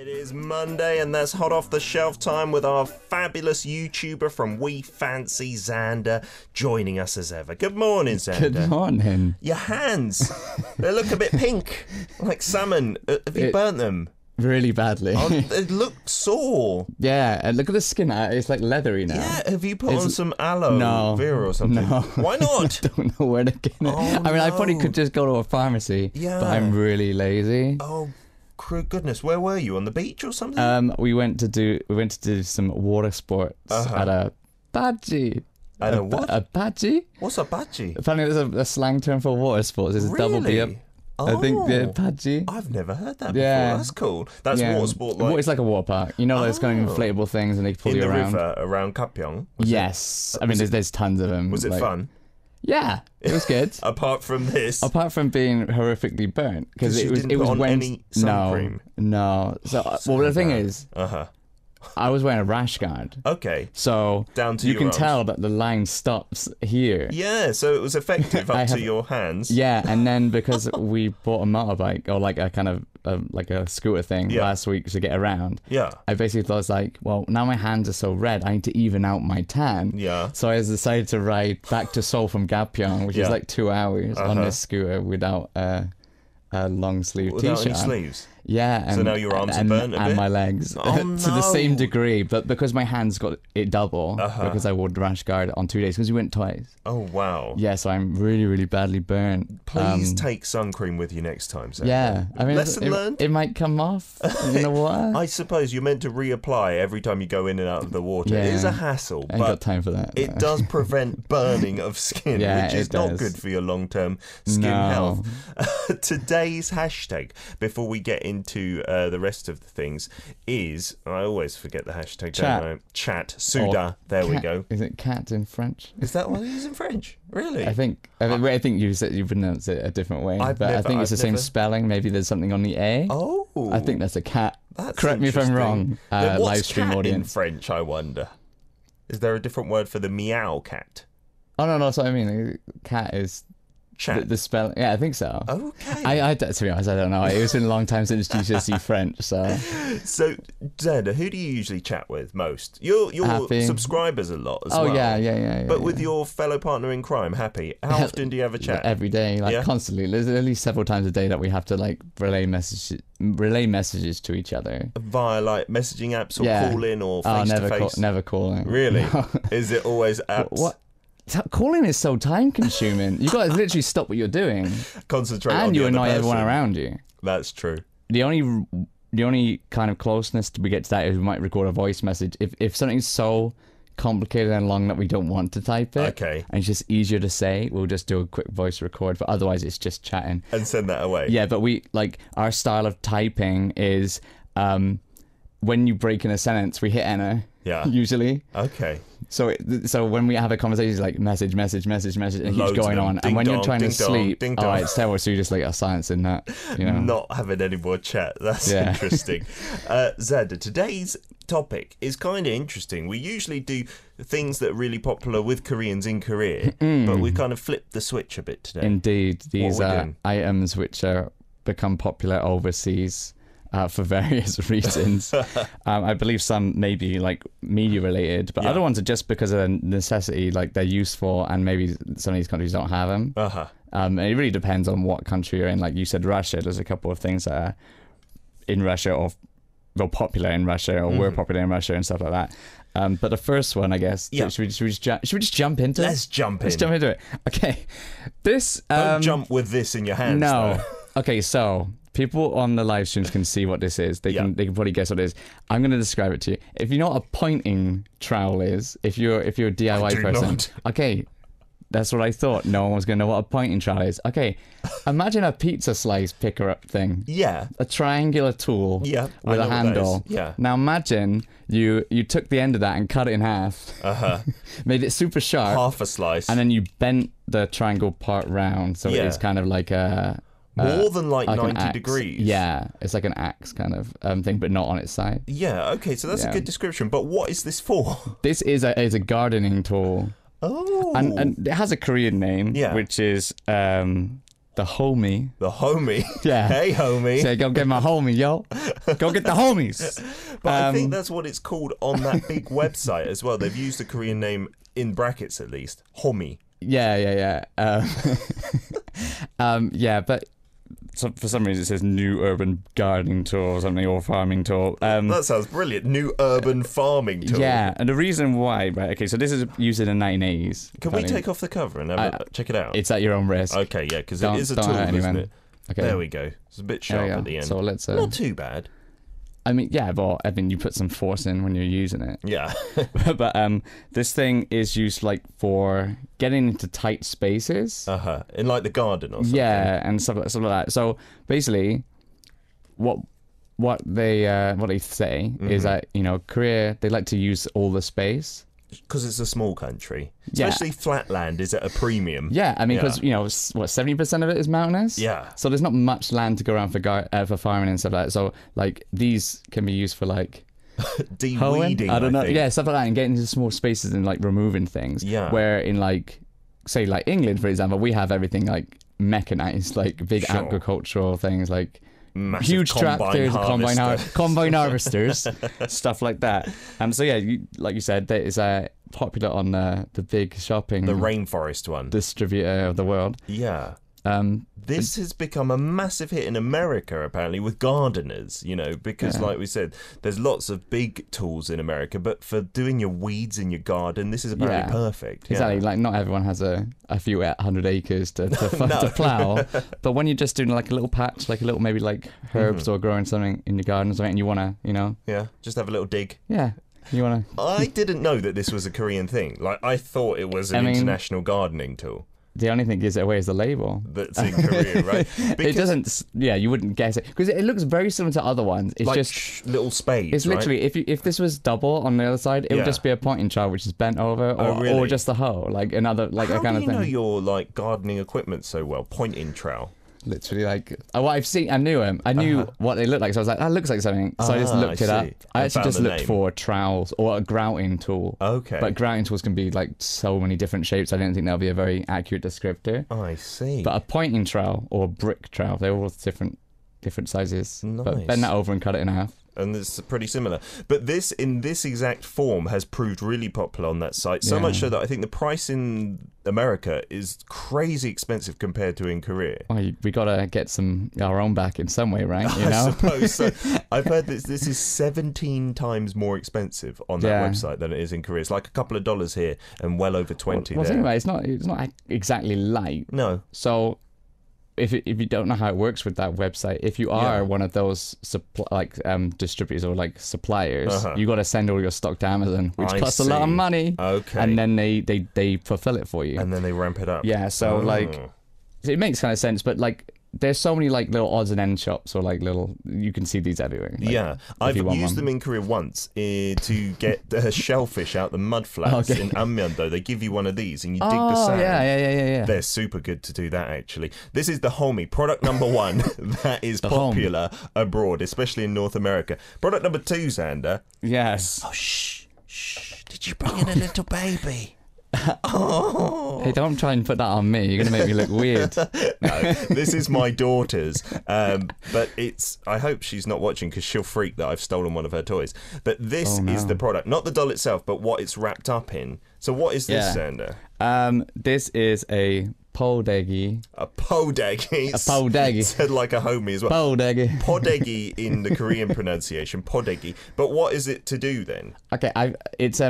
It is Monday, and that's hot off the shelf time with our fabulous YouTuber from We Fancy, Xander, joining us as ever. Good morning, Xander. Good morning. Your hands, they look a bit pink, like salmon. Have you burnt them? Really badly. Oh, they look sore. Yeah, and look at the skin. It's like leathery now. Yeah, have you put on some aloe vera or something? No. Why not? I don't know where to get it. I mean, I probably could just go to a pharmacy, but I'm really lazy. Oh, goodness, where were you? On the beach or something? We went to do some water sports at a badgie. At a what? A badgie? What's a badgie? Apparently, there's a slang term for water sports. It's a double B up. I think the badgie. I've never heard that before. That's cool. That's water sport like... It's like a water park. You know, there's kind of inflatable things and they pull you around. In the river around Kapyong? Yes. I mean, there's tons of them. Was it fun? Yeah, it was good. Apart from this? Apart from being horrifically burnt. Because it was on any sun cream? No. So, the thing is... I was wearing a rash guard. Okay. So down to you can tell that the line stops here. Yeah, so it was effective up to your hands. Yeah, and then because we bought a motorbike or like a kind of like a scooter thing last week to get around. Yeah. I basically thought, like, well, now my hands are so red, I need to even out my tan. Yeah. So I decided to ride back to Seoul from Gapyeong, which is like 2 hours on this scooter without a long sleeve t-shirt. Without any sleeves? Yeah. So now your arms are burnt a bit? And my legs. Oh, no. To the same degree, but because my hands got it double, because I wore the rash guard on 2 days, because we went twice. Oh, wow. Yeah, so I'm really, really badly burnt. Please take sun cream with you next time, Sam. Yeah. I mean, lesson learned? It might come off in the water. I suppose you're meant to reapply every time you go in and out of the water. Yeah. It is a hassle, I ain't got time for that. It does prevent burning of skin, which is not good for your long-term skin health. Today's hashtag, before we get into the rest of the things, is, I always forget the hashtag, don't I? Chat. Suda. There we go. Is it cat in French? Is that what it is in French? Really? I think you said you pronounce it a different way, I think it's the same spelling. Maybe there's something on the A. Oh. I think that's a cat. That's Correct me if I'm wrong. Live stream cat audience. In French, I wonder. Is there a different word for the meow cat? Oh no, that's what I mean. Cat is chat. The spelling. Yeah, I think so. Okay. To be honest, I don't know. It's been a long time since GCSE French, so. So, Xander, who do you usually chat with most? Your subscribers a lot as well. Oh yeah. But with your fellow partner in crime, Happy, how often do you have a chat? Every day, constantly. There's at least several times a day that we have to relay messages to each other via like messaging apps or call in or face to face. Never calling. Really? No. Is it always apps? What? Calling is so time consuming. You got to literally stop what you're doing, concentrate, and you annoy person. Everyone around you. That's true. The only kind of closeness we get to that is we might record a voice message if something's so complicated and long that we don't want to type it. Okay. And it's just easier to say, we'll just do a quick voice record. But otherwise, it's just chatting and send that away. Yeah, but our style of typing is when you break in a sentence, we hit enter. Yeah. Usually. Okay. So when we have a conversation, it's like message, and it keeps going on. And when you're trying to sleep, it's terrible. So you just like silence in that, Not having any more chat. That's interesting. Xander, today's topic is kind of interesting. We usually do things that are really popular with Koreans in Korea, but we kind of flipped the switch a bit today. Indeed. These are items which are become popular overseas. For various reasons. I believe some may be like media related, but other ones are just because of their necessity, like they're useful, and maybe some of these countries don't have them. And it really depends on what country you're in. Like you said, Russia, there's a couple of things that are in Russia or popular in Russia or were popular in Russia and stuff like that. But the first one, I guess, should we just jump into it? Let's jump into it. Okay. Don't jump with this in your hands. No. Though. Okay, so people on the live streams can see what this is. They can probably guess what it is. I'm going to describe it to you. If you know what a pointing trowel is, if you're a DIY person, not. Okay, that's what I thought. No one was going to know what a pointing trowel is. Okay, imagine a pizza slice picker up thing. Yeah. A triangular tool with a handle. Yeah. Now imagine you took the end of that and cut it in half. Made it super sharp. Half a slice. And then you bent the triangle part round, so it's kind of like a. More than like 90 degrees. Yeah, it's like an axe kind of thing, but not on its side. Yeah, okay, so that's a good description. But what is this for? This is a gardening tool. Oh. And it has a Korean name, which is The homie. The homie? Yeah. Hey, homie. Say, go get my homie, yo. Go get the homies. But I think that's what it's called on that big website as well. They've used the Korean name in brackets at least. Homie. Yeah. Yeah, but for some reason it says New Urban Gardening Tour or something, or Farming Tour. That sounds brilliant. New Urban Farming Tour. Yeah, and the reason why, right, okay, so this is used in the 1980s. Can we take off the cover and check it out? It's at your own risk. Okay, yeah, because it is a tool, isn't it? Okay. There we go. It's a bit sharp at the end. So let's... Not too bad. I mean, yeah, but I mean, you put some force in when you're using it. Yeah. But this thing is used like for getting into tight spaces. In like the garden or something. Yeah, and stuff like that. So basically, what they say is that, you know, Korea, they like to use all the space. Because it's a small country. Especially flat land is at a premium. Yeah, I mean, because, you know, what, 70% of it is mountainous? Yeah. So there's not much land to go around for farming and stuff like that. So, like, these can be used for, like... de-weeding, I don't know. think. Yeah, stuff like that, and getting into small spaces and, like, removing things. Yeah. Where in, like, say, like, England, for example, we have everything, like, mechanized, like, big agricultural things, like... Massive huge tractors, combine harvesters, stuff like that. So yeah, like you said, that is popular on the big shopping, the rainforest one, distributor of the world. Yeah. This has become a massive hit in America, apparently, with gardeners, you know, because like we said, there's lots of big tools in America, but for doing your weeds in your garden, this is apparently perfect. Exactly, like not everyone has a few 100 acres to plough, but when you're just doing like a little patch, like a little maybe like herbs or growing something in your garden or something, and you want to, you know. Yeah, just have a little dig. Yeah. You want to. I didn't know that this was a Korean thing. Like, I thought it was an international gardening tool. The only thing gives it away is the label. That's in Korea, right? It doesn't. Yeah, you wouldn't guess it because it looks very similar to other ones. It's like just little spades. It's literally if this was double on the other side, it would just be a pointing trowel which is bent over, or just a hoe, like another like How a kind do of thing. How do you know your like gardening equipment so well? Pointing trowel. Literally, like what I've seen, I knew him. I knew what they looked like, so I was like, that looks like something. So I just looked it up. I actually just looked for trowels or a grouting tool. Okay. But grouting tools can be like so many different shapes. I didn't think that would be a very accurate descriptor. I see. But a pointing trowel or a brick trowel, they're all different sizes. Nice. But bend that over and cut it in half. And it's pretty similar. But this, in this exact form, has proved really popular on that site. So much so that I think the price in America is crazy expensive compared to in Korea. Well, we got to get our own back in some way, right? You know? I suppose so. I've heard this is 17 times more expensive on that website than it is in Korea. It's like a couple of dollars here and well over 20 well, there. Anyway, it's not exactly light. No. So... If you don't know how it works with that website, if you are one of those distributors or like suppliers, you got to send all your stock to Amazon, which costs a lot of money. Okay. And then they fulfill it for you. And then they ramp it up. Yeah. So like, it makes kind of sense, but like, there's so many like little odds and ends shops or like little, you can see these everywhere. Like, I've used them in Korea once to get shellfish out the mud flats in Amyeon-do. They give you one of these and you dig the sand. Yeah. They're super good to do that, actually. This is the homie, product number 1 that is popular abroad, especially in North America. Product number 2, Xander. Yes. Oh, shh. Did you bring in a little baby? Hey, don't try and put that on me. You're going to make me look weird. No, this is my daughter's. But I hope she's not watching because she'll freak that I've stolen one of her toys. But this is the product. Not the doll itself, but what it's wrapped up in. So what is this, Xander? This is a podegi. A podegi. A podegi. It said like a homie as well. Podegi. Podegi in the Korean pronunciation. Podegi. But what is it to do then? Okay, it's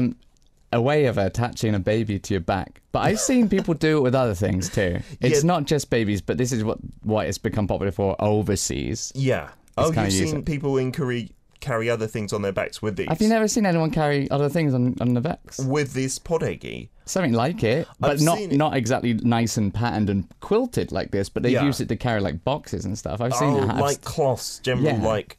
a way of attaching a baby to your back. But I've seen people do it with other things too. It's not just babies, but this is what it's become popular for overseas. Yeah. You've seen people in Korea carry other things on their backs with these? Have you never seen anyone carry other things on their backs? With this podegi? Something like it, but not exactly nice and patterned and quilted like this, but they've used it to carry like boxes and stuff. I've seen that. Like cloths, general like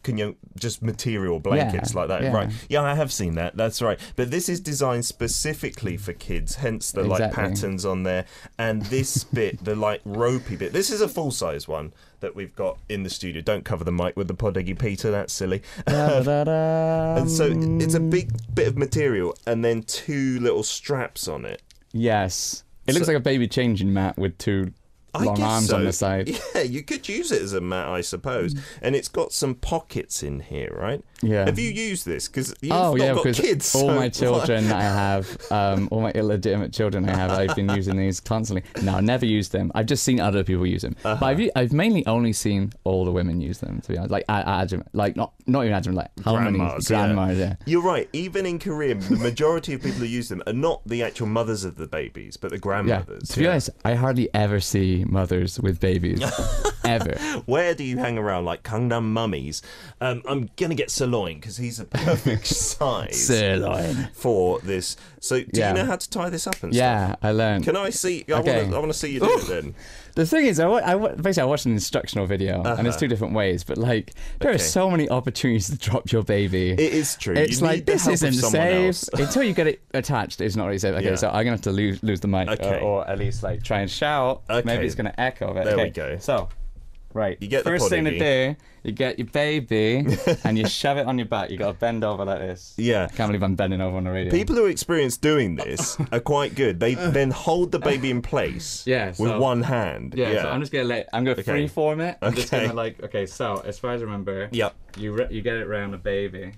just material blankets like that. Yeah. Right. Yeah, I have seen that. That's right. But this is designed specifically for kids, hence the like patterns on there. And this bit, the like ropey bit. This is a full-size one that we've got in the studio. Don't cover the mic with the podegi, Peter. That's silly. And so it's a big bit of material and then 2 little straps on it. Yes. It looks like a baby changing mat with 2 long arms on the side. Yeah, you could use it as a mat, I suppose. And it's got some pockets in here, right? Yeah. Have you used this? Because you've not got kids. All my children I have, all my illegitimate children I have, I've been using these constantly. No, I've never used them. I've just seen other people use them. But I've mainly only seen older women use them, to be honest. Like, like not even Ajum, like how many grandmas, yeah. You're right. Even in Korea, the majority of people who use them are not the actual mothers of the babies, but the grandmothers. To be honest, I hardly ever see mothers with babies. Ever. Where do you hang around like Gangnam mummies? I'm going to get Sirloin because he's a perfect size for this. So do you know how to tie this up and stuff? Yeah, I learned. Can I see? I want to see you do it then. The thing is, basically I watched an instructional video, and there's two different ways, but like there are so many opportunities to drop your baby. It is true. It's you like this isn't safe until you get it attached. It's not really safe. Okay, so I'm gonna have to lose the mic, or at least like try and shout. Okay. Maybe it's gonna echo. There we go. So. Right. You get first the thing to do, you get your baby and you shove it on your back. You got to bend over like this. Yeah. I can't believe I'm bending over on the radio. People who are experienced doing this are quite good. They then hold the baby in place with one hand. Yeah. So I'm just gonna freeform it. I'm just gonna so as far as I remember, you get it around the baby.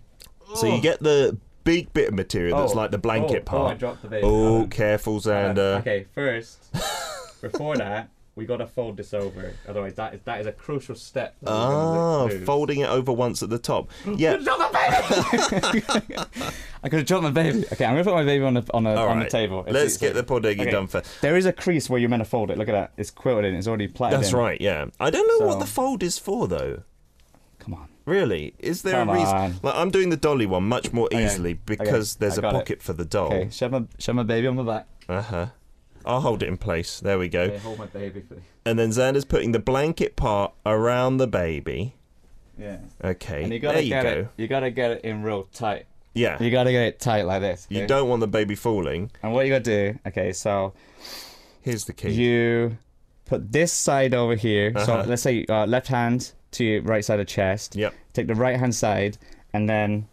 So you get the big bit of material that's like the blanket part. Oh, I dropped the baby. Oh, careful, Xander. Okay, first, before that. We got to fold this over, otherwise that is a crucial step. Folding it over once at the top. Yeah. I could have dropped my baby. Okay, I'm gonna put my baby on the table. Let's get the podegi done first. There is a crease where you're meant to fold it. Look at that. It's quilted in. It's already plaited in. That's right. Yeah. I don't know what the fold is for though. Come on. Really? Is there a reason? Like I'm doing the dolly one much more easily because there's a pocket for the doll. Okay. Shove my baby on my back. I'll hold it in place. There we go. Okay, hold my baby for you. And then Xander's putting the blanket part around the baby. Yeah. Okay. And you gotta get it in real tight. Yeah. You gotta get it tight like this. Okay? You don't want the baby falling. And what you gotta do? Okay, so here's the key. You put this side over here. So let's say left hand to your right side of chest. Yep. Take the right hand side, and then.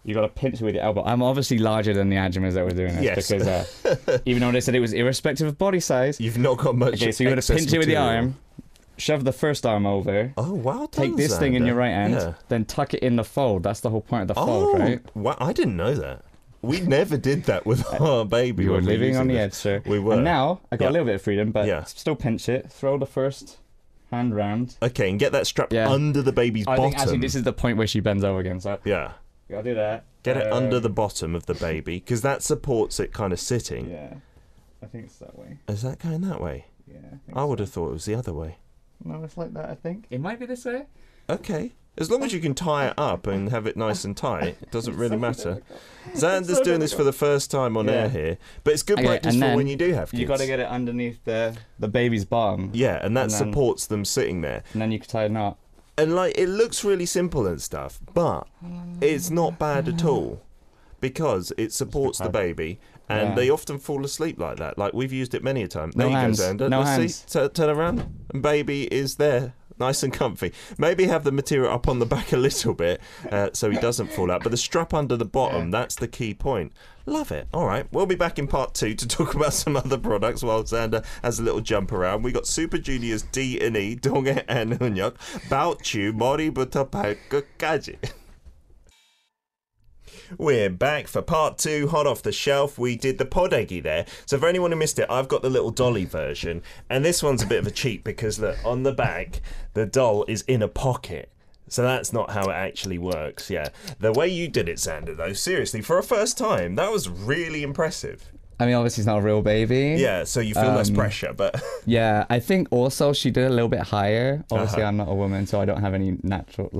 You got to pinch it with your elbow. I'm obviously larger than the Ajumas that were doing this because even though they said it was irrespective of body size, you've not got much. Okay, so you got to pinch it with the arm, shove the first arm over. Oh wow! Take this thing in your right hand, then tuck it in the fold. That's the whole point of the fold, right? Wow! I didn't know that. We never did that with our baby. We were living on the edge, sir. We were. And now I got a little bit of freedom, but still pinch it. Throw the first hand round. Okay, and get that strap under the baby's bottom. I think actually this is the point where she bends over again. So yeah. You gotta do that. Get it under the bottom of the baby, because that supports it kind of sitting. Yeah, I think it's that way. Is that going that way? Yeah. I would have thought it was the other way. No, it's like that, I think. It might be this way. Okay. As long as you can tie it up and have it nice and tight, it doesn't really matter. Xander's doing this for the first time on air here, but it's good practice for when you do have kids. You got to get it underneath the baby's bottom. Yeah, and that supports them sitting there. And then you can tie a knot. And like it looks really simple and stuff, but it's not bad at all because it supports the baby, and they often fall asleep like that. Like we've used it many a time. There you go, Xander. No hands. See, turn around, and baby is there. Nice and comfy. Maybe have the material up on the back a little bit so he doesn't fall out. But the strap under the bottom, that's the key point. Love it. All right. We'll be back in part 2 to talk about some other products while Xander has a little jump around. We got Super Junior's D and E, Donge and Hunyok, Baochu, Moributo Paikukaji. We're back for part 2, hot off the shelf. We did the podegi there. So for anyone who missed it, I've got the little dolly version. And this one's a bit of a cheat because look, on the back, the doll is in a pocket. So that's not how it actually works, yeah. The way you did it, Xander, though, seriously, for a first time, that was really impressive. I mean, obviously it's not a real baby. Yeah, so you feel less pressure, but... Yeah, I think also she did a little bit higher. Obviously, I'm not a woman, so I don't have any natural,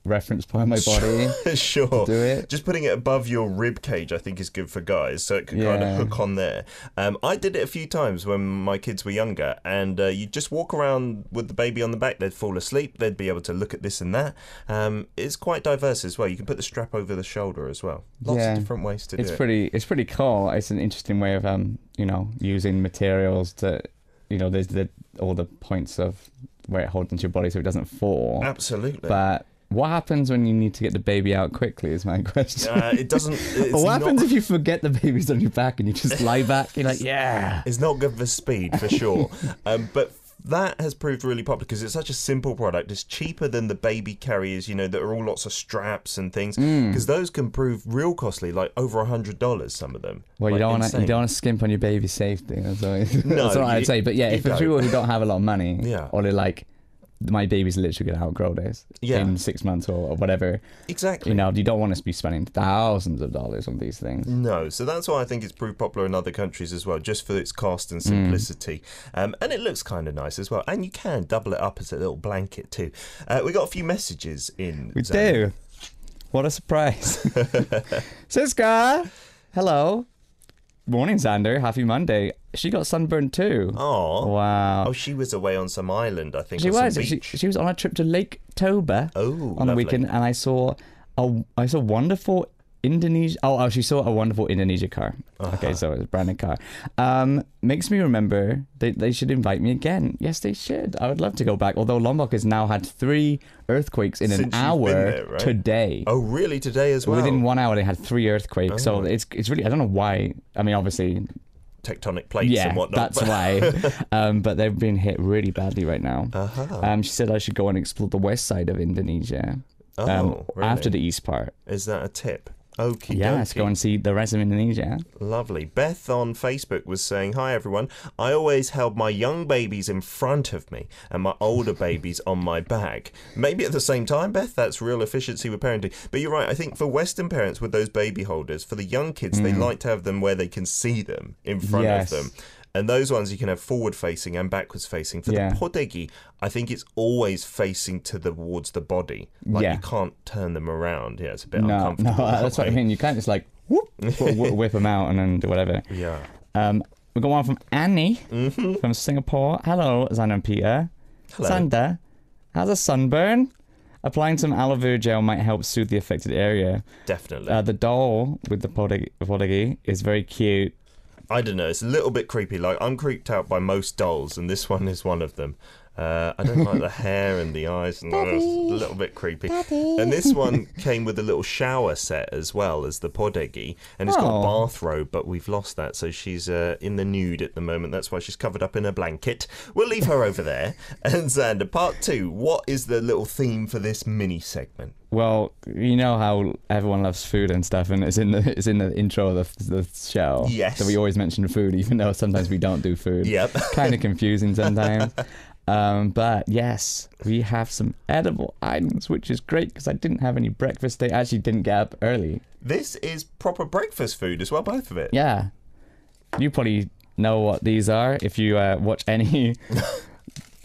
reference point in my body sure. to do it. Just putting it above your rib cage, I think, is good for guys, so it can kind of hook on there. I did it a few times when my kids were younger, and you just walk around with the baby on the back, they'd fall asleep, they'd be able to look at this and that. It's quite diverse as well. You can put the strap over the shoulder as well. Lots of different ways to do it. It's pretty cool. It's an interesting way of using materials to there's all the points of where it holds onto your body so it doesn't fall. Absolutely. But What happens when you need to get the baby out quickly is my question. It doesn't... What happens if you forget the baby's on your back and you just lie back? You're like, yeah. It's not good for speed, for sure. But that has proved really popular because it's such a simple product. It's cheaper than the baby carriers, that are all lots of straps and things. Because those can prove real costly, like over $100, some of them. Well, you don't want to skimp on your baby's safety. That's what I'd say. But yeah, if it's people who don't have a lot of money, or they're like, my baby's literally going to outgrow this in 6 months or whatever. Exactly. You don't want to be spending thousands of dollars on these things. No, so that's why I think it's proved popular in other countries as well, just for its cost and simplicity. And it looks kind of nice as well. And you can double it up as a little blanket too. We got a few messages in. We do. What a surprise. Siska, hello. Morning, Xander. Happy Monday. She got sunburned too. Oh wow! Oh, she was away on some island, I think. She was. She was on a trip to Lake Toba. On the weekend, and I saw wonderful Indonesia. Oh, she saw a wonderful Indonesia car. Okay, so it's a brand new car. Makes me remember they should invite me again. Yes, they should. I would love to go back. Although Lombok has now had 3 earthquakes in an hour there, right? Today. Oh, really? Today as well? Within 1 hour, they had 3 earthquakes. So it's really, I don't know why. I mean, obviously, tectonic plates and whatnot. That's why. But they've been hit really badly right now. She said I should go and explore the west side of Indonesia. Really? After the east part. Is that a tip? Okay. Yeah, let's go and see the rest of Indonesia. Lovely. Beth on Facebook was saying, hi everyone, I always held my young babies in front of me and my older babies on my back. Maybe at the same time, Beth, that's real efficiency with parenting. But you're right, I think for Western parents with those baby holders, for the young kids, they like to have them where they can see them in front of them. And those ones you can have forward facing and backwards facing. For the podegi, I think it's always facing towards the body. Like you can't turn them around. Yeah, it's a bit uncomfortable. No, that's what I mean. You can't just like whip them out and then do whatever. Yeah. We got one from Annie from Singapore. Hello, Xander and Peter. Hello. Xander, has a sunburn? Applying some aloe vera gel might help soothe the affected area. Definitely. The doll with the podegi is very cute. I don't know, it's a little bit creepy. Like, I'm creeped out by most dolls, and this one is one of them. I don't like the hair and the eyes, and it's a little bit creepy. Daddy. And this one came with a little shower set as well as the podegi, and it's got a bathrobe, but we've lost that, so she's in the nude at the moment. That's why she's covered up in a blanket. We'll leave her over there. And Xander, part 2, what is the little theme for this mini segment? Well, you know how everyone loves food and stuff, and it's in the intro of the show. Yes. So we always mention food, even though sometimes we don't do food. Yep. Kind of confusing sometimes. But yes, we have some edible items, which is great because I didn't have any breakfast. I actually didn't get up early. This is proper breakfast food as well, both of it. Yeah. You probably know what these are if you watch any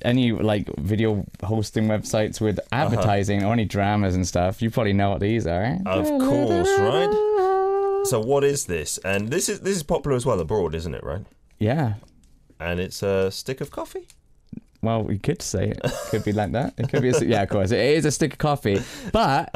like video hosting websites with advertising or any dramas and stuff. You probably know what these are. Of course, right? So what is this? And this is popular as well abroad, isn't it, right? Yeah. And it's a stick of coffee? Well, we could say it could be like that. It could be yeah, of course. It is a stick of coffee. But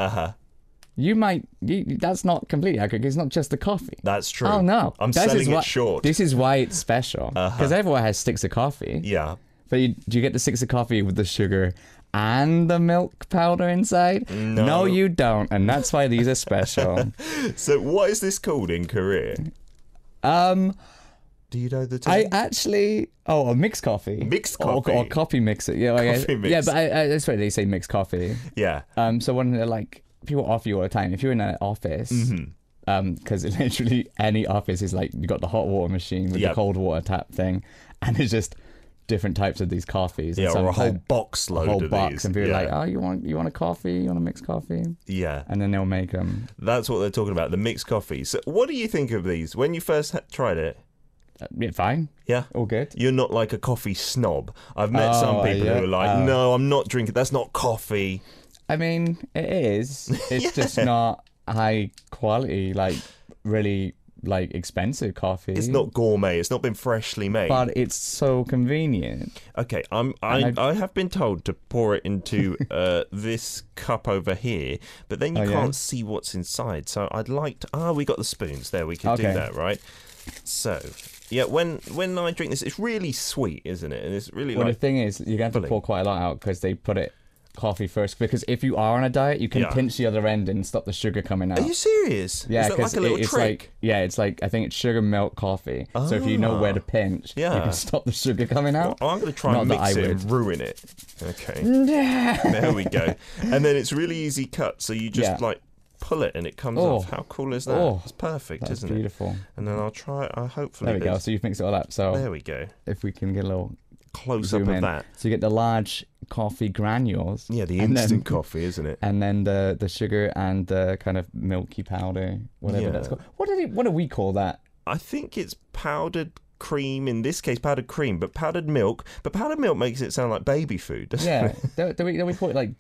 that's not completely accurate. It's not just the coffee. That's true. Oh, no. I'm selling it short. This is why it's special. Because everyone has sticks of coffee. Yeah. But do you get the sticks of coffee with the sugar and the milk powder inside? No, you don't. And that's why these are special. So what is this called in Korea? Do you know the term? I actually... Oh, a mixed coffee. Mixed coffee. Or coffee mixer. Yeah, coffee mix. Yeah, but that's why they say mixed coffee. Yeah. So when they're like... People offer you all the time. If you're in an office... Because literally any office is like... You got the hot water machine with the cold water tap thing. And it's just different types of these coffees. Yeah, or a whole box load of these. A whole box. And people are like, oh, you want a coffee? You want a mixed coffee? Yeah. And then they'll make them. That's what they're talking about, the mixed coffee. So what do you think of these? When you first tried it? Yeah, fine. Yeah? All good. You're not like a coffee snob. I've met some people who are like, no, I'm not drinking. That's not coffee. I mean, it is. It's just not high quality, like really like expensive coffee. It's not gourmet. It's not been freshly made. But it's so convenient. Okay, I have been told to pour it into this cup over here, but then you can't see what's inside. So I'd like to... we got the spoons. There, we can do that, right? So... Yeah, when I drink this, it's really sweet, isn't it? And it's really the thing is, you're going to have to pour quite a lot out because they put it coffee first, because if you are on a diet, you can pinch the other end and stop the sugar coming out. Are you serious? Yeah, is that like a little trick? It's like I think it's sugar, milk, coffee. So if you know where to pinch, you can stop the sugar coming out. Well, I'm going to try and mix it and ruin it. Okay. There we go. And then it's really easy cut, so you just like pull it and it comes off. How cool is that? It's perfect, isn't it? Beautiful. And then I'll try it. Hopefully. There we go. So you've mixed it all up. So there we go. If we can get a little close up of that. So you get the large coffee granules. Yeah, the instant coffee, isn't it? And then the sugar and the kind of milky powder, whatever that's called. What do we call that? I think it's powdered cream, in this case powdered cream, but powdered milk. But powdered milk makes it sound like baby food, doesn't it? Do we call it like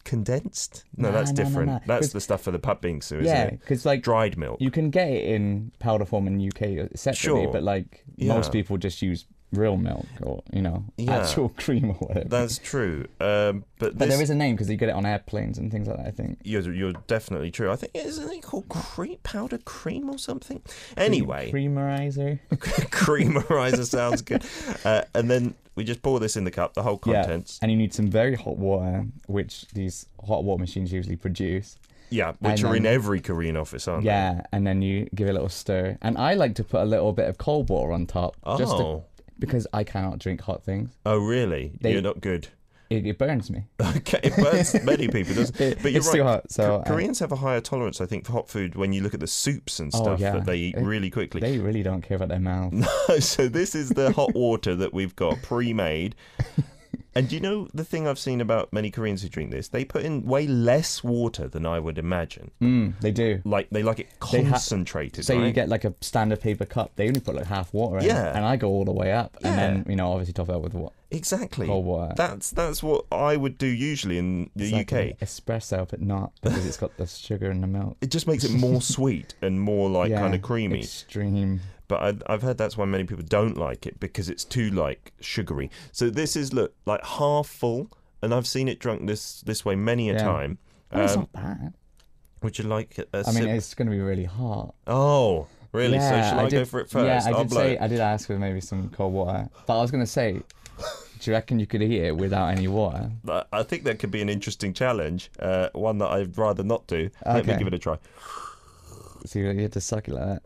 condensed? No, that's different. No. That's the stuff for the put bingsu, isn't it? Yeah, because like dried milk. You can get it in powder form in UK separately, but like most people just use real milk or actual cream or whatever. That's true. But there is a name because you get it on airplanes and things like that, I think. You're definitely true. I think isn't it called powdered cream or something? Anyway, creamerizer. Creamerizer sounds good. And then we just pour this in the cup, the whole contents. And you need some very hot water, which these hot water machines usually produce. Yeah, which are in every Korean office, aren't they? Yeah, and then you give it a little stir. And I like to put a little bit of cold water on top. Because I cannot drink hot things. Oh, really? You're not good. It burns me. Okay, it burns many people, doesn't it? But you're it's right. too hot. So Koreans have a higher tolerance, I think, for hot food when you look at the soups and stuff that they eat really quickly. They really don't care about their mouth. No, so this is the hot water that we've got pre-made. And do you know the thing I've seen about many Koreans who drink this? They put in way less water than I would imagine. They do. Like they like it concentrated. So you get like a standard paper cup. They only put like half water in. Yeah. And I go all the way up. Yeah. And then, obviously top it up with what? Exactly. Cold water. That's what I would do usually in the UK. Like espresso, but not because it's got the sugar and the milk. It just makes it more sweet and more like kind of creamy. Extreme. But I've heard that's why many people don't like it, because it's too like sugary. So this is like half full, and I've seen it drunk this way many a time. It's not bad. Would you like a sip? It's going to be really hot. Oh, really? So shall I go for it first? Yeah, I did ask for maybe some cold water, but I was going to say, do you reckon you could eat it without any water? I think that could be an interesting challenge. One that I'd rather not do. Okay. Let me give it a try. So you had to suck it like that.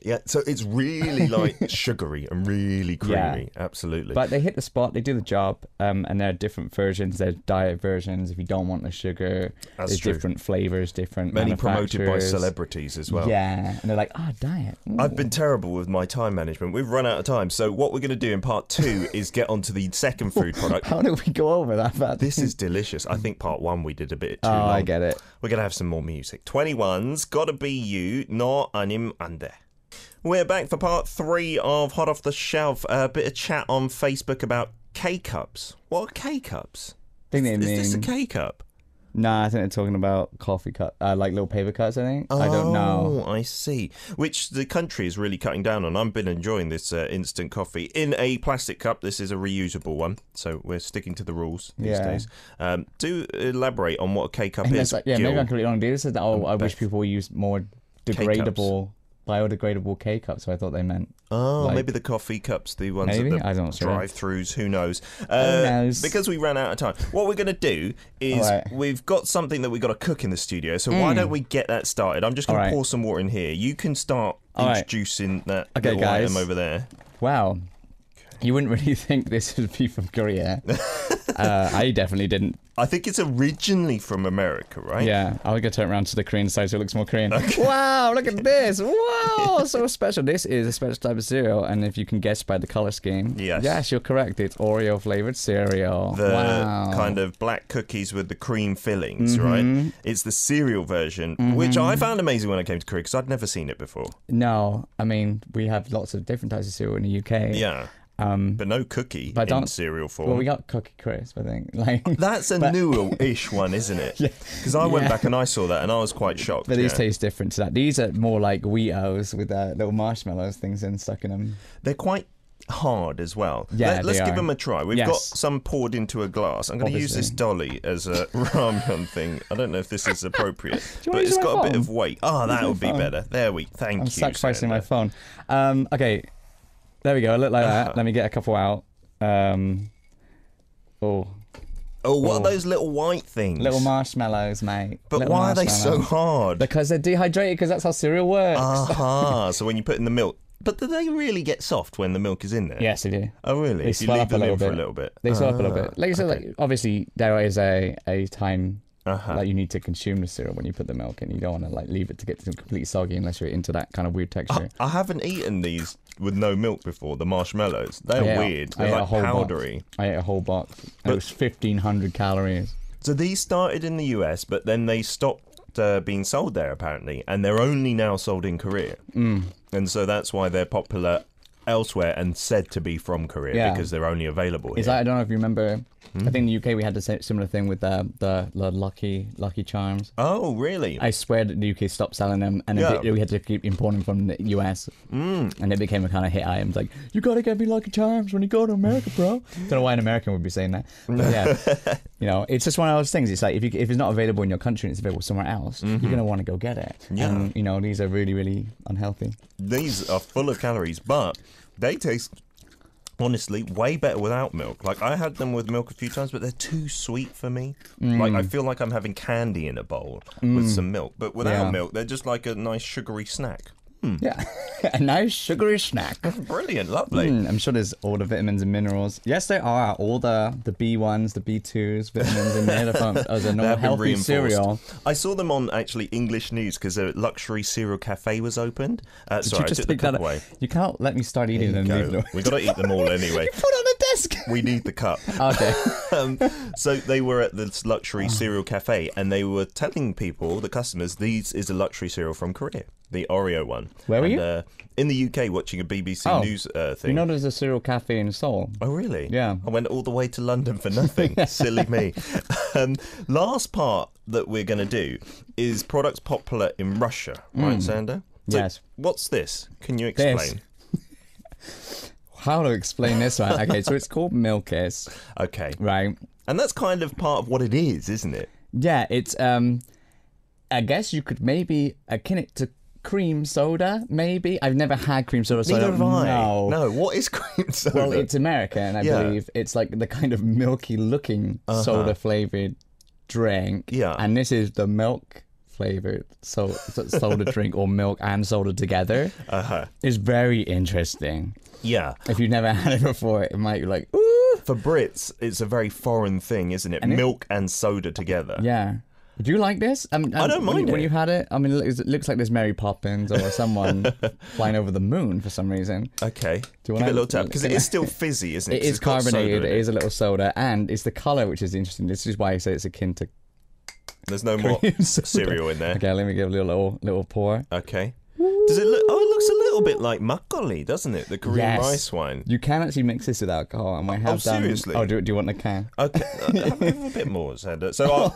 Yeah, so it's really like sugary and really creamy, absolutely. But they hit the spot, they do the job, and there are different versions. There's diet versions if you don't want the sugar. There's different flavours, different many promoted by celebrities as well. Yeah, and they're like, diet. Ooh. I've been terrible with my time management. We've run out of time, so what we're going to do in part 2 is get onto the second food product. How did we go over that bad? This is delicious. I think part 1 we did a bit too long. I get it. We're going to have some more music. 21's Gotta Be You, No Anim Ande. We're back for part 3 of Hot Off the Shelf. A bit of chat on Facebook about K-Cups. What are K-Cups? Is this a K-Cup? Nah, I think they're talking about coffee cup, like little paper cups, I think. I don't know. Oh, I see. Which the country is really cutting down on. I've been enjoying this instant coffee in a plastic cup. This is a reusable one, so we're sticking to the rules these days. Do elaborate on what a K-Cup is. Maybe I'm completely wrong. They said that, I wish people use more degradable... biodegradable K-cups, so I thought they meant. Maybe the coffee cups, the ones at the drive-thrus, who knows? Because we ran out of time. What we're going to do is we've got something that we've got to cook in the studio, so why don't we get that started? I'm just going to pour some water in here. You can start introducing that little item over there. Wow. You wouldn't really think this would be from Korea. I definitely didn't. I think it's originally from America, right? Yeah, I'll go turn it around to the Korean side so it looks more Korean. Okay. Wow, look at this. Wow, so special. This is a special type of cereal, and if you can guess by the color scheme, yes, you're correct. It's Oreo flavored cereal. The kind of black cookies with the cream fillings, right? It's the cereal version, which I found amazing when I came to Korea because I'd never seen it before. No, I mean, we have lots of different types of cereal in the UK. Yeah. But no cookie in cereal form. Well, we got Cookie Crisp, I think. That's a newer-ish one, isn't it? Because I went back and I saw that and I was quite shocked. But these taste different to that. These are more like Wheatos with little marshmallows things stuck in them. They're quite hard as well. Yeah, let's give them a try. We've got some poured into a glass. I'm going to use this dolly as a ramen thing. I don't know if this is appropriate, but it's got a bit of weight. That would be better. Thank you. I'm sacrificing my phone. Okay. There we go. Look like that. Let me get a couple out. Oh, what are those little white things? Little marshmallows, mate. But why are they so hard? Because they're dehydrated, because that's how cereal works. Aha, so when you put in the milk... But do they really get soft when the milk is in there? Yes, they do. Oh, really? They swell up a little bit. For a little bit. They swell up a little bit. Like I said, like, obviously, there is a time... Like you need to consume the cereal when you put the milk in. You don't want to like leave it to get completely soggy unless you're into that kind of weird texture. I haven't eaten these with no milk before, the marshmallows. They're weird. They're like powdery. I ate a whole box. It was 1,500 calories. So these started in the US, but then they stopped being sold there apparently, and they're only now sold in Korea. And so that's why they're popular elsewhere and said to be from Korea because they're only available here. I don't know if you remember... I think in the UK we had the similar thing with the Lucky Charms. Oh, really? I swear that the UK stopped selling them, and we had to keep importing from the US. And it became a kind of hit item. It's like, you gotta get me Lucky Charms when you go to America, bro. Don't know why an American would be saying that. But yeah, you know, it's just one of those things. It's like if it's not available in your country and it's available somewhere else, you're gonna want to go get it. Yeah. And you know, these are really, really unhealthy. These are full of calories, but they taste... honestly, way better without milk. Like, I had them with milk a few times, but they're too sweet for me. Like, I feel like I'm having candy in a bowl with some milk. But without milk, they're just like a nice sugary snack. Yeah, a nice sugary snack. Brilliant, lovely. I'm sure there's all the vitamins and minerals. Yes, there are. All the B1s, the B2s, vitamins in there. As a normal healthy cereal. I saw them on actually English news because a luxury cereal cafe was opened. Sorry, you just I took the cup away. You can't let me start eating them. We've got to eat them all anyway. You put on the desk. We need the cup. Okay. So they were at this luxury cereal cafe and they were telling people, the customers, these is a luxury cereal from Korea. The Oreo one. Where were you? In the UK, watching a BBC News thing. You know there's a cereal cafe in Seoul? Oh, really? Yeah. I went all the way to London for nothing. Silly me. Last part that we're going to do is products popular in Russia. Right, Xander? So yes. What's this? Can you explain? How to explain this one? Okay, so it's called Milkis. Okay. Right. And that's kind of part of what it is, isn't it? Yeah, it's... I guess you could maybe akin it to cream soda, maybe. I've never had cream soda, so Neither have I. No, what is cream soda? Well, it's American, I believe. It's like the kind of milky-looking soda-flavored drink. Yeah. And this is the milk-flavored soda drink, or milk and soda together. It's very interesting. Yeah. If you've never had it before, it might be like, ooh. For Brits, it's a very foreign thing, isn't it? Milk and soda together. Yeah. Do you like this? I don't mind it. When you had it, I mean, it looks like there's Mary Poppins or someone flying over the moon for some reason. Okay. Give it a little tap, because it is still fizzy, isn't it? It is carbonated, it is a little soda, and it's the colour which is interesting. This is why I say it's akin to... There's no more cereal in there. Okay, let me give a little pour. Okay. Does it look... Oh, it looks a little bit like makgeolli, doesn't it? The Korean rice wine. You can actually mix this with alcohol, and we have done... seriously? Oh, do you want the can? Okay. Have a bit more, Xander. So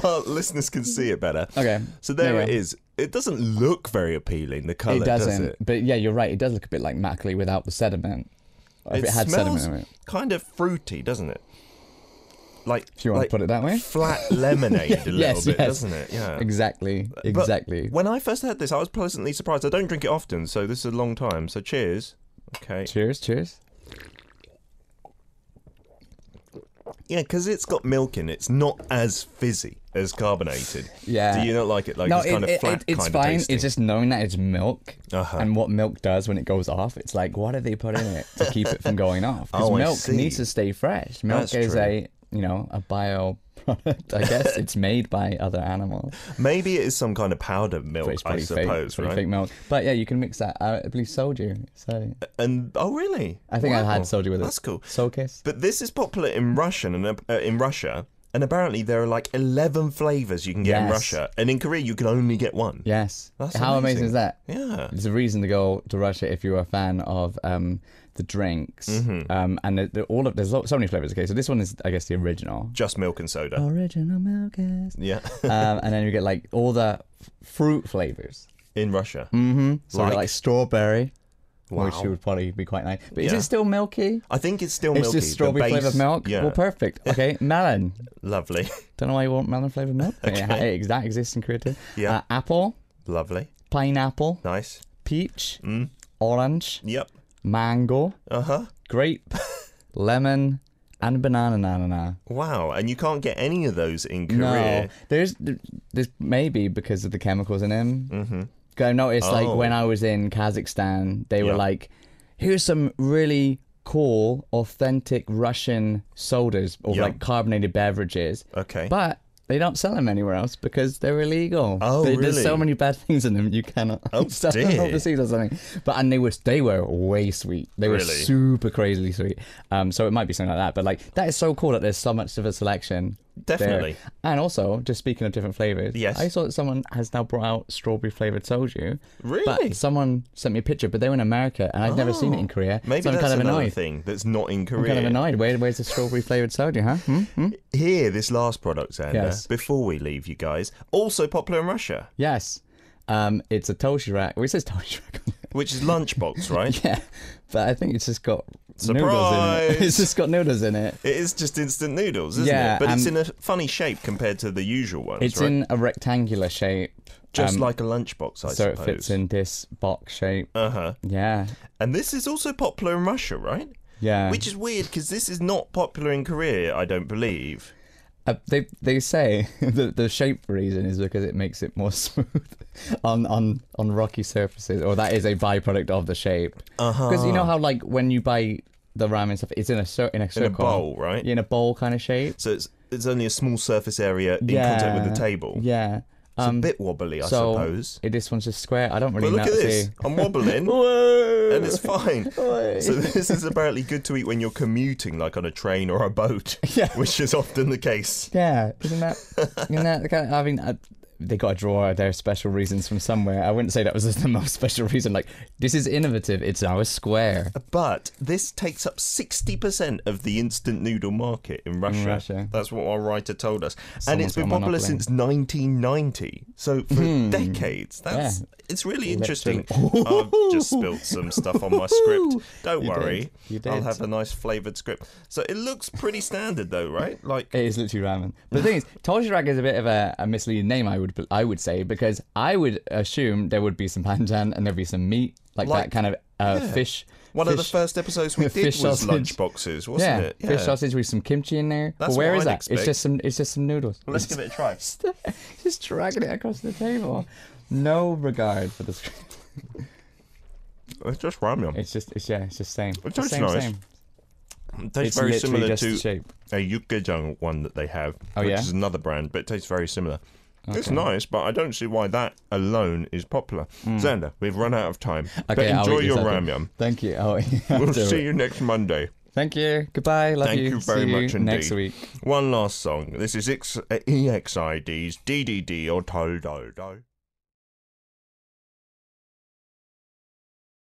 our listeners can see it better. Okay. So there it is. It doesn't look very appealing, the colour, does it? But yeah, you're right. It does look a bit like makgeolli without the sediment. Or if it had sediment in it. Kind of fruity, doesn't it? Like, if you want to put it that way, flat lemonade a little bit, doesn't it? Yeah, exactly. But when I first had this, I was pleasantly surprised. I don't drink it often, so this is a long time. So cheers. Okay. Cheers. Yeah, because it's got milk in it. It's not as fizzy as carbonated. Yeah. Do you not like it? Like, it's kind of flat. It's kind fine. Of tasting. It's just knowing that it's milk and what milk does when it goes off. It's like, what did they put in it to keep it from going off? Because milk needs to stay fresh. Milk is a bio product. I guess it's made by other animals. Maybe it is some kind of powdered milk, I suppose, right? Fake milk. But yeah, you can mix that. I believe soju. So. And really? I think I've had soju with it. That's cool. Soulkiss. But this is popular in Russia, and apparently there are like 11 flavors you can get in Russia, and in Korea you can only get one. Yes. That's how amazing is that? Yeah. There's a reason to go to Russia if you're a fan of the drinks, and there's so many flavors. Okay, so this one is, I guess, the original. Just milk and soda. Original milk is. Yeah. And then you get like all the fruit flavors in Russia. So you get like strawberry. Wow. Which would probably be quite nice. But is it still milky? I think it's still milky. It's just strawberry flavoured milk? Yeah. Well, perfect. Okay, melon. Lovely. Don't know why you want melon flavoured milk. Okay. That exists in Korea too. Yeah. Apple. Lovely. Pineapple. Nice. Peach. Orange. Yep. Mango. Uh-huh. Grape. Lemon. and banana nana. Wow, and you can't get any of those in Korea. No, there's maybe because of the chemicals in them. Mm-hmm. I noticed like when I was in Kazakhstan, they were like, here's some really cool, authentic Russian sodas or like carbonated beverages. Okay. But they don't sell them anywhere else because they're illegal. Oh, really? There's so many bad things in them you cannot sell them overseas or something. But and they were way sweet. They were super crazily sweet. So it might be something like that. But like that is so cool that there's so much of a selection. Definitely. There. And also, just speaking of different flavors, I saw that someone has now brought out strawberry flavored soju. Really? But someone sent me a picture, but they were in America, and I'd never seen it in Korea. Maybe so I'm that's kind of another annoyed. thing that's not in Korea. I'm kind of annoyed. Where's the strawberry flavored soju, huh? Here, this last product, Xander, before we leave you guys, also popular in Russia. Yes. It's a toshirak. Well, it says toshirak on it. Which is lunchbox, right? Yeah, but I think it's just got Surprise! Noodles in it. It's just got noodles in it. It is just instant noodles, isn't it? But it's in a funny shape compared to the usual ones, It's in a rectangular shape. Just like a lunchbox, I suppose. So it fits in this box shape. Uh-huh. Yeah. And this is also popular in Russia, right? Yeah. Which is weird, because this is not popular in Korea, I don't believe. They say the shape reason is because it makes it more smooth on rocky surfaces, or that is a byproduct of the shape. Because you know how like when you buy the ramen stuff, it's in a circle, in a bowl, right? In a bowl kind of shape. So it's only a small surface area in contact with the table. Yeah. It's a bit wobbly, I suppose. This one's just square. I don't really know. But look at this. I'm wobbling. And it's fine. So this is apparently good to eat when you're commuting, like on a train or a boat, which is often the case. Yeah, isn't that kind of, I mean, they got to draw their special reasons from somewhere. I wouldn't say that was the most special reason. Like, this is innovative. It's now a square. But this takes up 60% of the instant noodle market in Russia. That's what our writer told us. And it's been popular since 1990. So for decades. It's really interesting. I've just spilled some stuff on my script. Don't worry. You did. I'll have a nice flavoured script. So it looks pretty standard though, right? Like it is literally ramen. But the thing is, toshirak is a bit of a misleading name, I would say, because I would assume there would be some banchan and there'd be some meat, like that kind of fish. One of the first episodes we did was lunch boxes, wasn't it? Yeah, fish sausage with some kimchi in there. That's where what is I'd that? expect. It's just some noodles. Well, let's give it a try. Just dragging it across the table. No regard for the script. It's just ramen. It's just same. It tastes same, nice. Same. It tastes very similar to shape. a Yukgaejang one that they have, which is another brand, but it tastes very similar. Okay. It's nice, but I don't see why that alone is popular. Xander, we've run out of time. But enjoy your ramyun. Thank you. We'll see you next Monday. Thank you. Goodbye. Love you. Thank you very much indeed. Next week. One last song. This is EXID's DDD or Toldo.